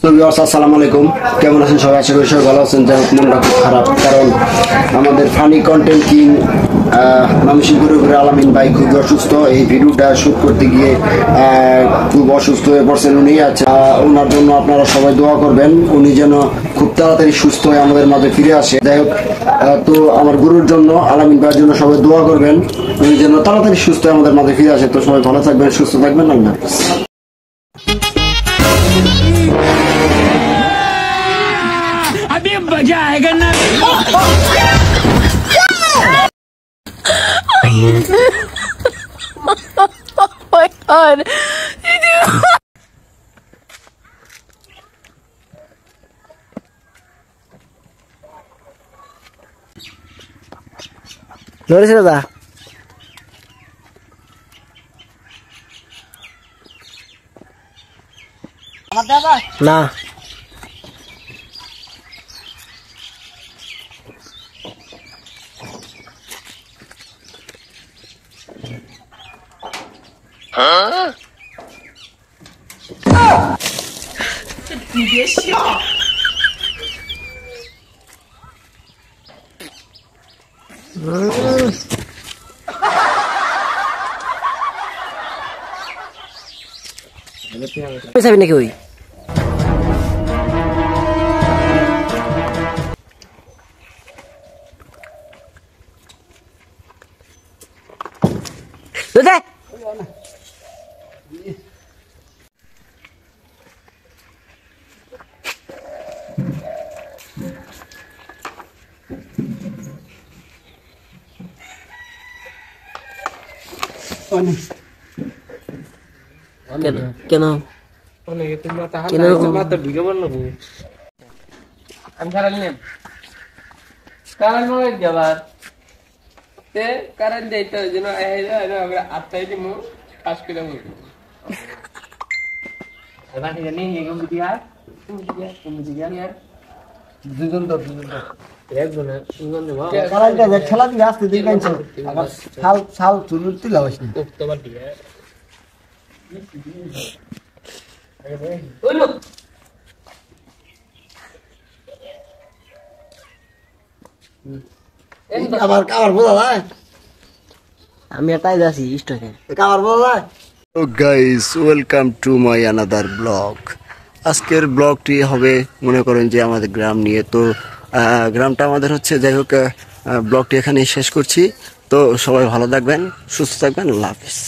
তো ভিউয়ার্স আসসালামু আলাইকুম, কেমন আছেন সবাই? আশা করি সবাই ভালো আছেন। যাই হোক, মনটা খুব খারাপ, কারণ আমাদের ফানি কন্টেন্ট কিং মামসিংপুরের উপরে আলামিন ভাই খুবই অসুস্থ। এই ভিডিওটা শুট করতে গিয়ে খুব অসুস্থ হয়ে পড়ছেন উনি। আচ্ছা, ওনার জন্য আপনারা সবাই দোয়া করবেন, উনি যেন খুব তাড়াতাড়ি সুস্থ হয়ে আমাদের মাঝে ফিরে আসে। যাই হোক, তো আমার গুরুর জন্য, আলামিন ভাইয়ের জন্য সবাই দোয়া করবেন, উনি যেন তাড়াতাড়ি সুস্থ হয়ে আমাদের মাঝে ফিরে আসে। তো সবাই ভালো থাকবেন, সুস্থ থাকবেন। আল্লাহ হাফেজ। अभी मजा आएगा ना। Oh my god. Lori sih dah. Nah. Bisa ini kui. Sudah. Kenapa? আমি কারেন্ট নেব কারেন্ট নয় যাবার তে কারেন্ট দেইতে যেন আমরা আটটাই দিমু পাস করে দেবো এবার ঠিক নেই এগম দিয়া তুমি দিয়া ইয়ার দুজন তো একজন দুজন দেব কারেন্টটা যে ঠেলা দিয়ে আসতে দিই কাইছে আবার ছাল তুলতে লাগাইছ না তোমার দিয়া ওই লোক কাবার বোঝা যায় আমি এটাই যাচ্ছি স্টকে কাবার বোঝা যায়। তো guys, welcome to my another blog. আজকের ব্লগটি হবে মনে করেন যে আমাদের গ্রাম নিয়ে। তো গ্রামটা আমাদের হচ্ছে। যাই হোক, ব্লগটি এখানেই শেষ করছি। তো সবাই ভালো থাকবেন, সুস্থ থাকবেন। আল্লাহ হাফেজ।